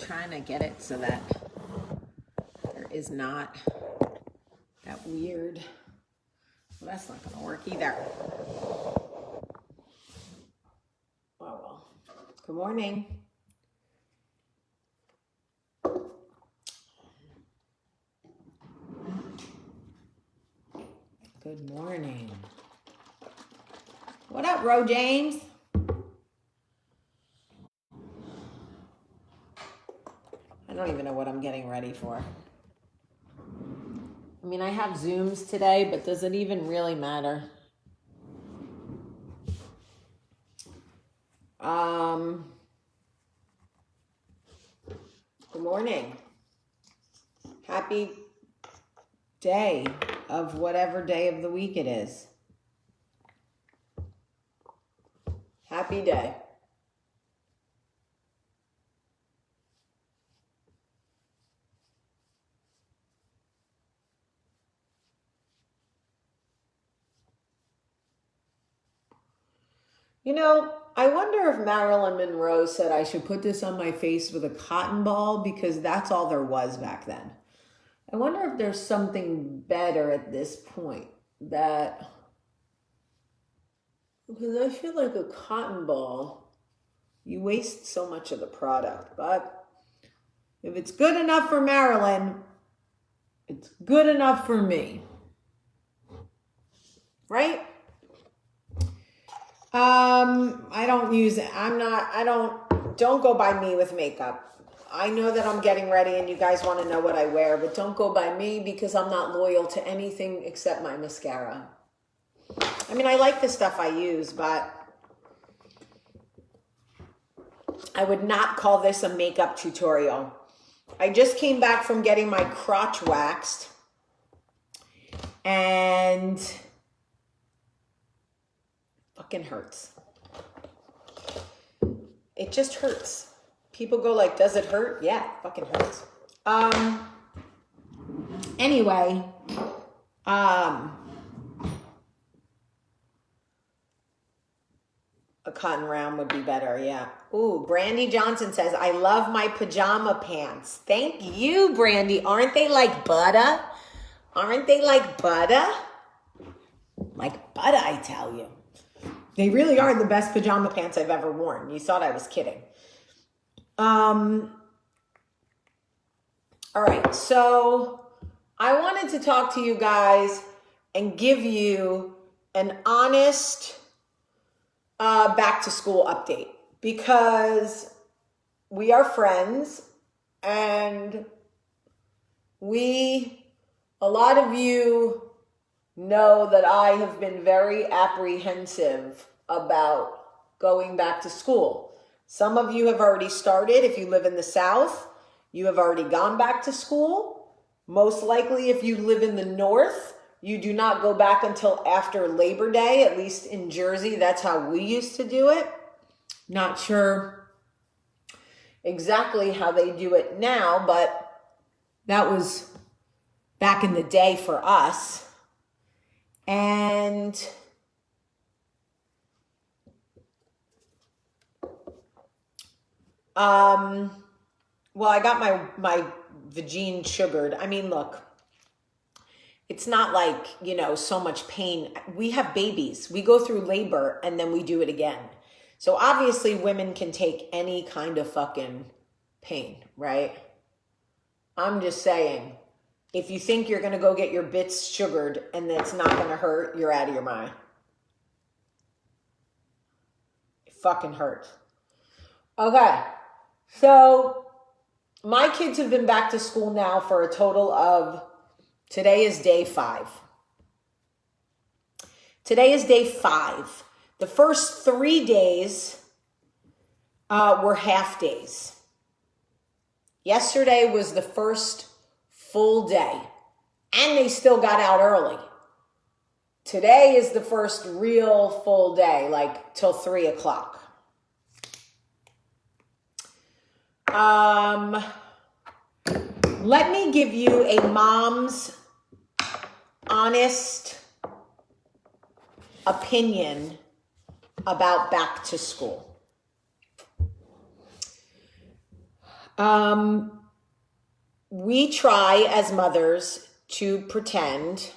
trying to get it so that there is not that weird, well, that's not gonna work either. Oh well. Good morning. Good morning. What up, Ro James? I don't even know what I'm getting ready for. I mean, I have Zooms today, but does it even really matter? Good morning. Happy day of whatever day of the week it is. Happy day. You know, I wonder if Marilyn Monroe said I should put this on my face with a cotton ball because that's all there was back then. I wonder if there's something better at this point that, because I feel like a cotton ball, you waste so much of the product. But if it's good enough for Marilyn, it's good enough for me. Right? I don't use it. Don't go by me with makeup. I know that I'm getting ready and you guys want to know what I wear, but don't go by me because I'm not loyal to anything except my mascara. I mean, I like the stuff I use, but I would not call this a makeup tutorial. I just came back from getting my crotch waxed and fucking hurts. It just hurts. People go like, does it hurt? Yeah, it fucking hurts. Anyway, a cotton round would be better, yeah. Ooh, Brandy Johnson says, I love my pajama pants. Thank you, Brandy. Aren't they like butter? Aren't they like butter? Like butter, I tell you. They really are the best pajama pants I've ever worn. You thought I was kidding. All right, so I wanted to talk to you guys and give you an honest back to school update because we are friends and a lot of you know that I have been very apprehensive about going back to school. Some of you have already started. If you live in the South, you have already gone back to school. Most likely, if you live in the North, you do not go back until after Labor Day. At least in Jersey, that's how we used to do it. Not sure exactly how they do it now, but that was back in the day for us. And well, I got my vagine sugared. I mean, look, it's not like, so much pain. We have babies. We go through labor and then we do it again. So obviously women can take any kind of fucking pain, right? I'm just saying, if you think you're going to go get your bits sugared and it's not going to hurt, you're out of your mind. It fucking hurts. Okay. So my kids have been back to school now for a total of, today is day 5. Today is day 5. The first 3 days were half days. Yesterday was the first full day, and they still got out early. Today is the first real full day, like till 3 o'clock. Let me give you a mom's honest opinion about back to school. We try as mothers to pretend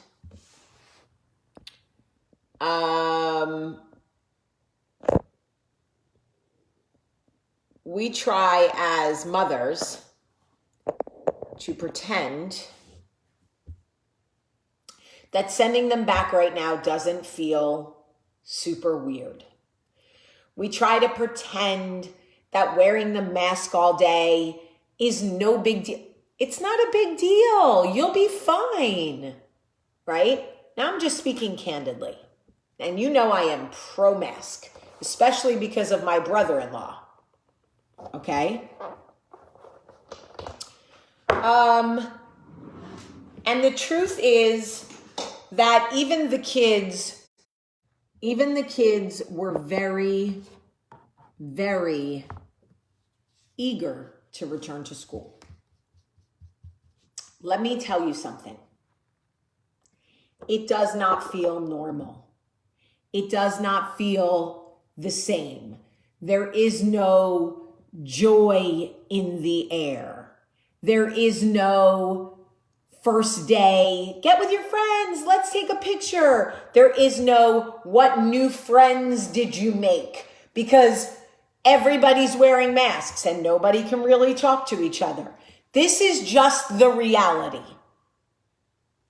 we try as mothers to pretend that sending them back right now doesn't feel super weird. We try to pretend that wearing the mask all day is no big deal. It's not a big deal. You'll be fine, right? Now I'm just speaking candidly. And you know I am pro-mask, especially because of my brother-in-law. Okay? And the truth is that even the kids were very, very eager to return to school. Let me tell you something. It does not feel normal. It does not feel the same. There is no joy in the air. There is no first day, get with your friends, let's take a picture. There is no, what new friends did you make? Because everybody's wearing masks and nobody can really talk to each other. This is just the reality.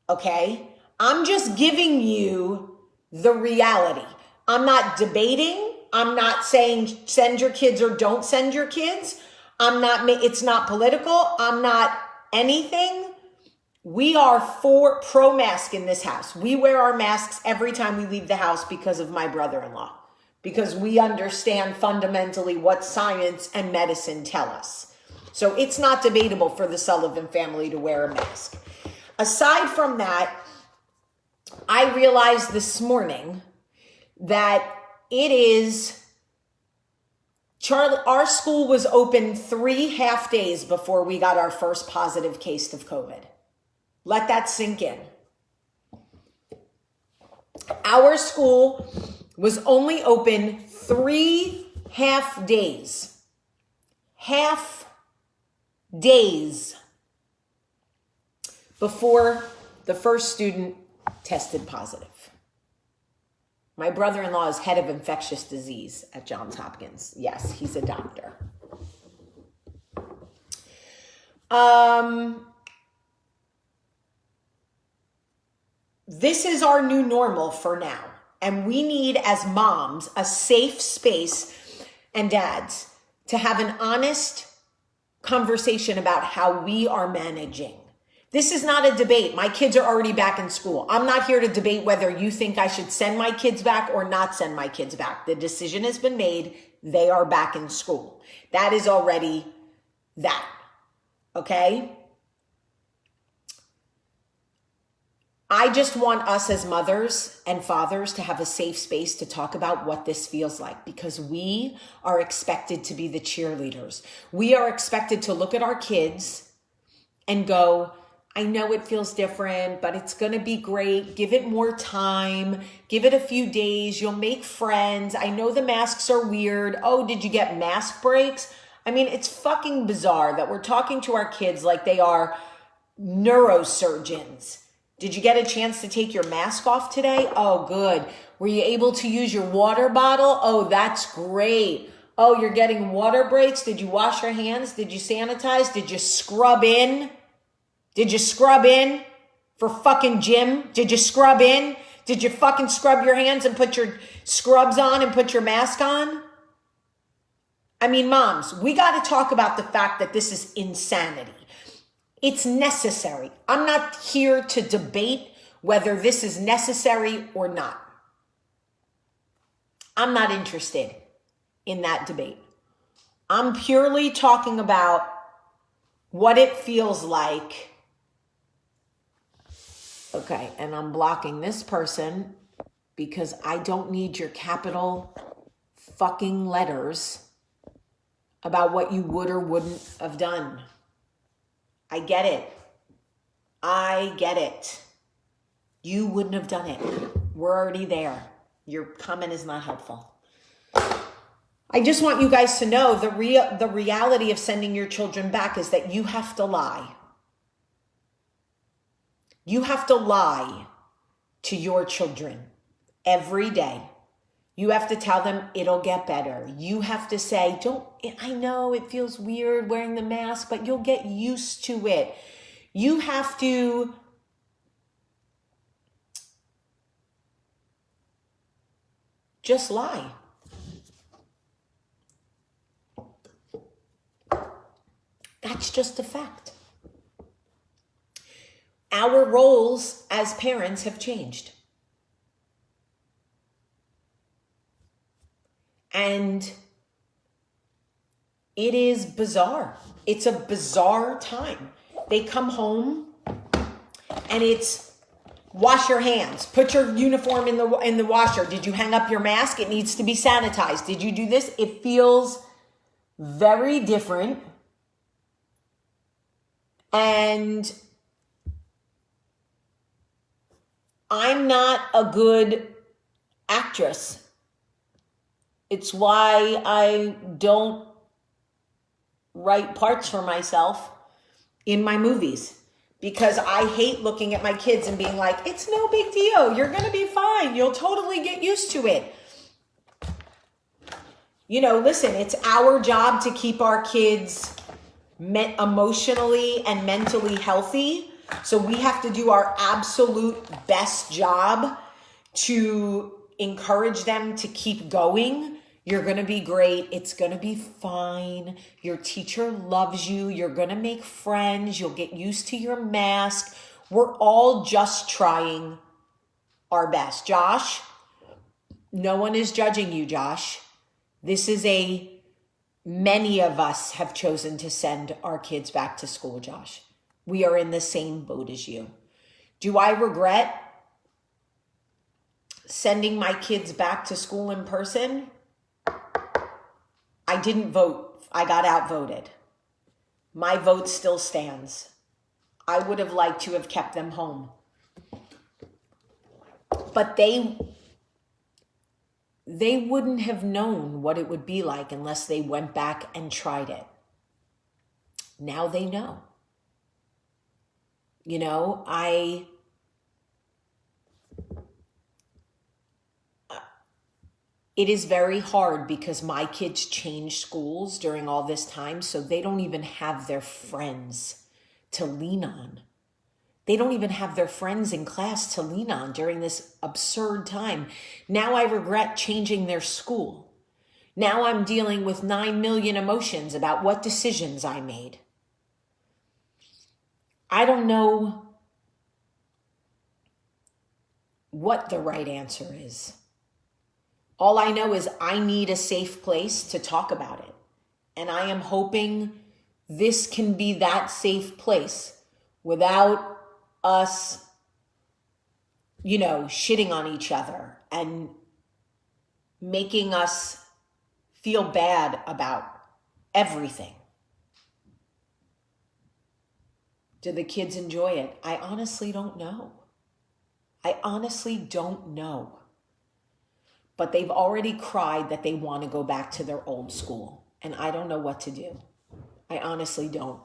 Okay? I'm just giving you the reality. I'm not debating. I'm not saying send your kids or don't send your kids. It's not political. I'm not anything. We are for pro-mask in this house. We wear our masks every time we leave the house because of my brother-in-law, because we understand fundamentally what science and medicine tell us. So it's not debatable for the Sullivan family to wear a mask. Aside from that, I realized this morning that our school was open 3 half days before we got our first positive case of COVID. Let that sink in. Our school was only open 3 half days. Half days before the first student tested positive. My brother-in-law is head of infectious disease at Johns Hopkins. Yes, he's a doctor. This is our new normal for now. And we need, as moms, a safe space, and dads, to have an honest conversation about how we are managing. This is not a debate. My kids are already back in school. I'm not here to debate whether you think I should send my kids back or not send my kids back. The decision has been made. They are back in school. That is already that. Okay? I just want us as mothers and fathers to have a safe space to talk about what this feels like, because we are expected to be the cheerleaders. We are expected to look at our kids and go, I know it feels different, but it's going to be great. Give it more time. Give it a few days. You'll make friends. I know the masks are weird. Oh, did you get mask breaks? I mean, it's fucking bizarre that we're talking to our kids like they are neurosurgeons. Did you get a chance to take your mask off today? Oh, good. Were you able to use your water bottle? Oh, that's great. Oh, you're getting water breaks? Did you wash your hands? Did you sanitize? Did you scrub in? Did you scrub in for fucking gym? Did you scrub in? Did you fucking scrub your hands and put your scrubs on and put your mask on? I mean, moms, we got to talk about the fact that this is insanity. It's necessary. I'm not here to debate whether this is necessary or not. I'm not interested in that debate. I'm purely talking about what it feels like. Okay, and I'm blocking this person because I don't need your capital fucking letters about what you would or wouldn't have done. I get it. I get it. You wouldn't have done it. We're already there. Your comment is not helpful. I just want you guys to know the reality of sending your children back is that you have to lie. You have to lie to your children every day. You have to tell them it'll get better. You have to say, I know it feels weird wearing the mask, but you'll get used to it. You have to just lie. That's just a fact. Our roles as parents have changed. And it is bizarre. It's a bizarre time. They come home and it's wash your hands, put your uniform in the washer. Did you hang up your mask? It needs to be sanitized. Did you do this? It feels very different. And I'm not a good actress. It's why I don't write parts for myself in my movies, because I hate looking at my kids and being like, it's no big deal. You're going to be fine. You'll totally get used to it. You know, listen, it's our job to keep our kids emotionally and mentally healthy. So we have to do our absolute best job to encourage them to keep going. You're going to be great. It's going to be fine. Your teacher loves you. You're going to make friends. You'll get used to your mask. We're all just trying our best. Josh, no one is judging you, Josh. Many of us have chosen to send our kids back to school, Josh. We are in the same boat as you. Do I regret sending my kids back to school in person? I didn't vote. I got outvoted. My vote still stands. I would have liked to have kept them home. But they wouldn't have known what it would be like unless they went back and tried it. Now they know. You know, it is very hard because my kids changed schools during all this time, so they don't even have their friends to lean on. They don't even have their friends in class to lean on during this absurd time. Now I regret changing their school. Now I'm dealing with 9 million emotions about what decisions I made. I don't know what the right answer is. All I know is I need a safe place to talk about it. And I am hoping this can be that safe place without us, shitting on each other and making us feel bad about everything. Do the kids enjoy it? I honestly don't know. But they've already cried that they want to go back to their old school. And I don't know what to do. I honestly don't.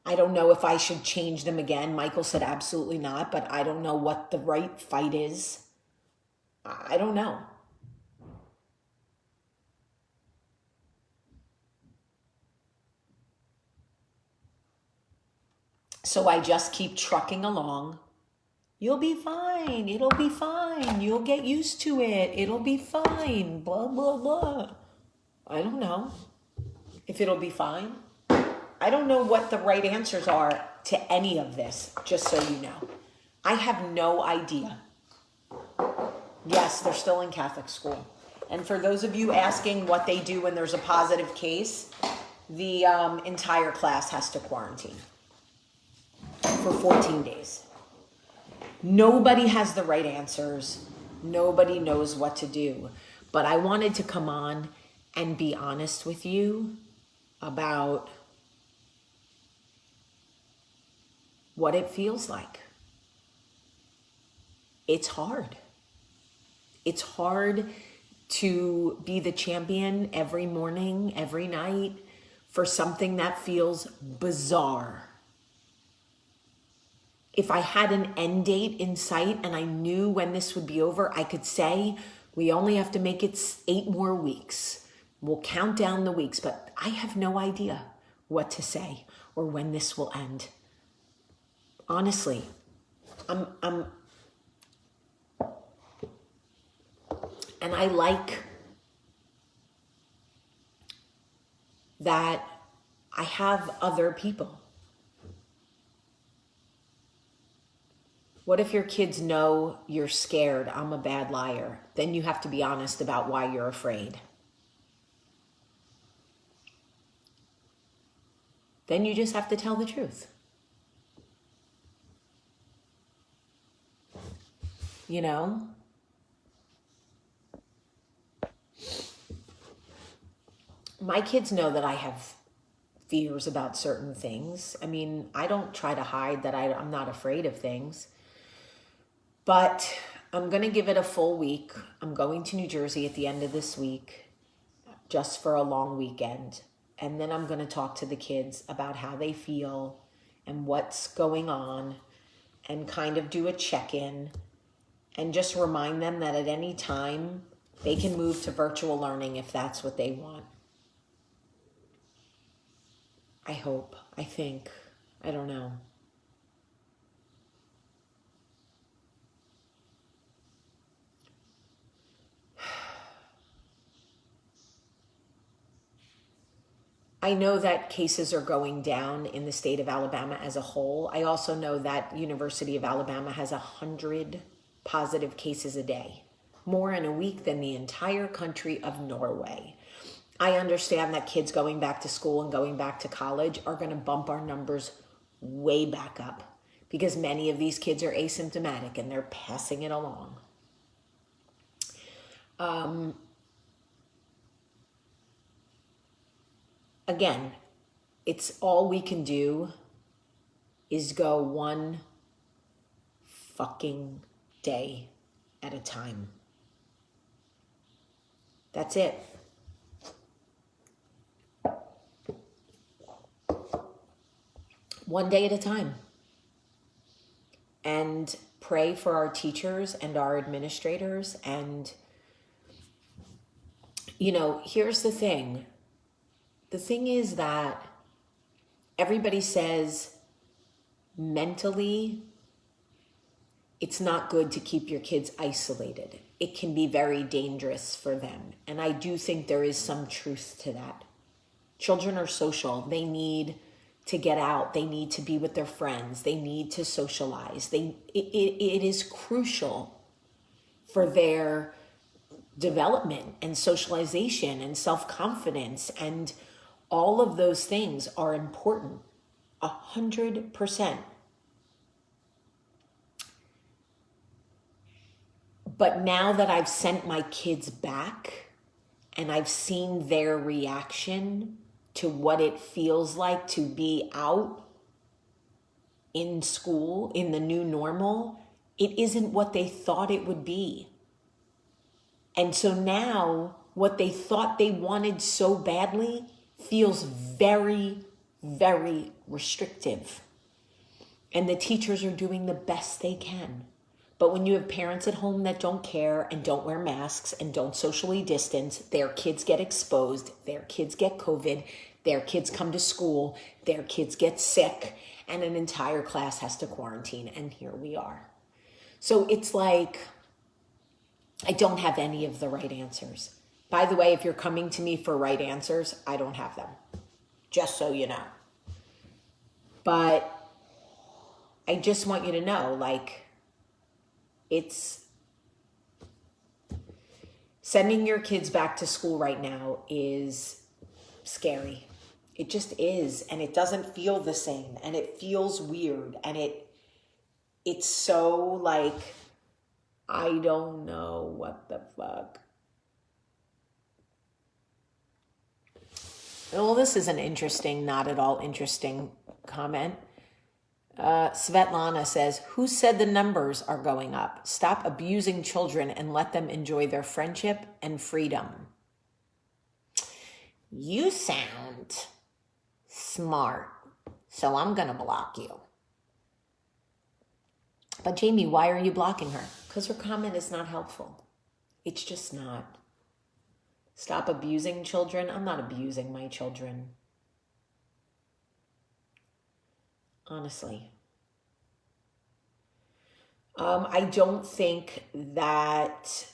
I don't know if I should change them again. Michael said absolutely not, but I don't know what the right fight is. I don't know. So I just keep trucking along. You'll be fine. It'll be fine. You'll get used to it. It'll be fine. Blah, blah, blah. I don't know if it'll be fine. I don't know what the right answers are to any of this, just so you know. I have no idea. Yes, they're still in Catholic school. And for those of you asking what they do when there's a positive case, the entire class has to quarantine for 14 days. Nobody has the right answers. Nobody knows what to do. But I wanted to come on and be honest with you about what it feels like. It's hard. It's hard to be the champion every morning, every night for something that feels bizarre. If I had an end date in sight and I knew when this would be over, I could say, we only have to make it 8 more weeks. We'll count down the weeks, but I have no idea what to say or when this will end. Honestly, and I like that I have other people. What if your kids know you're scared? I'm a bad liar. Then you have to be honest about why you're afraid. Then you just have to tell the truth. You know? My kids know that I have fears about certain things. I mean, I don't try to hide that I'm not afraid of things. But I'm going to give it a full week. I'm going to New Jersey at the end of this week just for a long weekend. And then I'm going to talk to the kids about how they feel and what's going on and kind of do a check-in and just remind them that at any time they can move to virtual learning if that's what they want. I hope, I think, I don't know. I know that cases are going down in the state of Alabama as a whole. I also know that University of Alabama has 100 positive cases a day, more in a week than the entire country of Norway. I understand that kids going back to school and going back to college are going to bump our numbers way back up because many of these kids are asymptomatic and they're passing it along. Again, it's all we can do is go one fucking day at a time. That's it. One day at a time. And pray for our teachers and our administrators. And, you know, here's the thing. The thing is that everybody says mentally it's not good to keep your kids isolated. It can be very dangerous for them. And I do think there is some truth to that. Children are social. They need to get out. They need to be with their friends. They need to socialize. It is crucial for their development and socialization and self-confidence, and all of those things are important, 100%. But now that I've sent my kids back and I've seen their reaction to what it feels like to be out in school, in the new normal, it isn't what they thought it would be. And so now what they thought they wanted so badly feels very, very restrictive. And the teachers are doing the best they can. But when you have parents at home that don't care and don't wear masks and don't socially distance, their kids get exposed, their kids get COVID, their kids come to school, their kids get sick, and an entire class has to quarantine, and here we are. So it's like, I don't have any of the right answers. By the way, if you're coming to me for right answers, I don't have them, just so you know. But I just want you to know, like, it's sending your kids back to school right now is scary. It just is, and it doesn't feel the same, and it feels weird, and it's so like, I don't know what the fuck. Well, this is an interesting, not at all interesting comment. Svetlana says, who said the numbers are going up? Stop abusing children and let them enjoy their friendship and freedom. You sound smart, so I'm going to block you. But Jamie, why are you blocking her? Because her comment is not helpful. It's just not. Stop abusing children. I'm not abusing my children. Honestly. I don't think that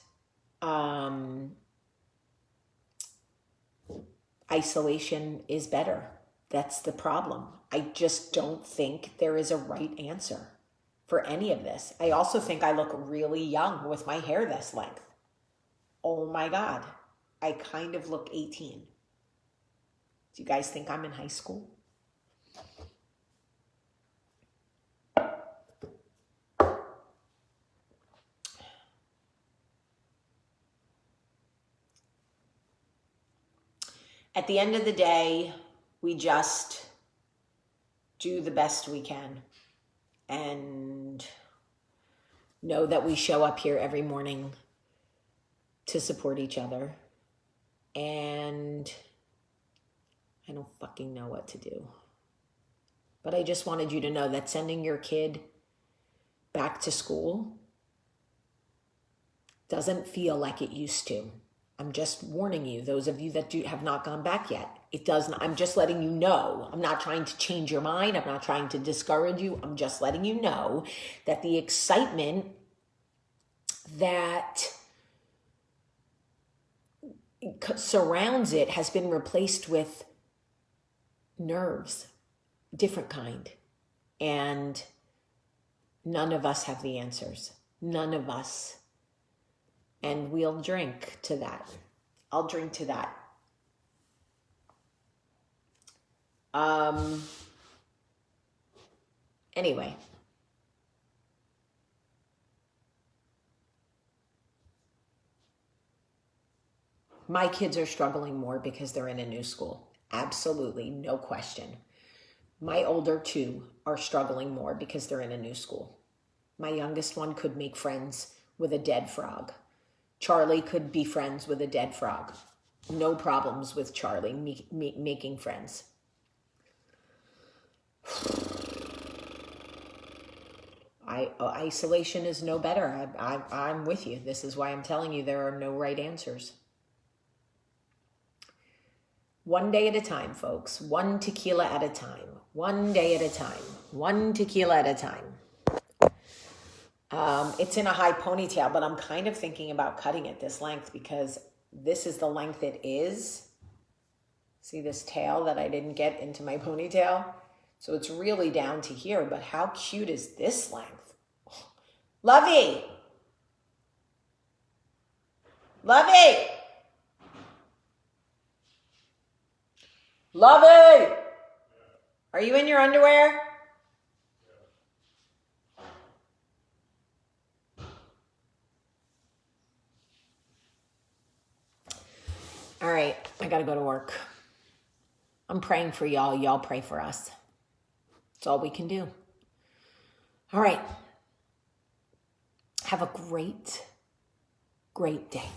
isolation is better. That's the problem. I just don't think there is a right answer for any of this. I also think I look really young with my hair this length. Oh my God. I kind of look 18. Do you guys think I'm in high school? At the end of the day, we just do the best we can and know that we show up here every morning to support each other. And I don't fucking know what to do. But I just wanted you to know that sending your kid back to school doesn't feel like it used to. I'm just warning you, those of you that have not gone back yet. It doesn't. I'm just letting you know. I'm not trying to change your mind. I'm not trying to discourage you. I'm just letting you know that the excitement that surrounds it has been replaced with nerves, different kind. And none of us have the answers. None of us. And we'll drink to that. I'll drink to that. Anyway. My kids are struggling more because they're in a new school. Absolutely, no question. My older two are struggling more because they're in a new school. My youngest one could make friends with a dead frog. Charlie could be friends with a dead frog. No problems with Charlie making friends. Isolation is no better. I'm with you. This is why I'm telling you there are no right answers. One day at a time, folks. One tequila at a time. One day at a time. One tequila at a time. It's in a high ponytail, but I'm kind of thinking about cutting it this length because this is the length it is. See this tail that I didn't get into my ponytail? So it's really down to here, but how cute is this length? Lovey! Lovey! Lovey! Are you in your underwear? All right, I gotta go to work. I'm praying for y'all. Y'all pray for us. That's all we can do. All right. Have a great, great day.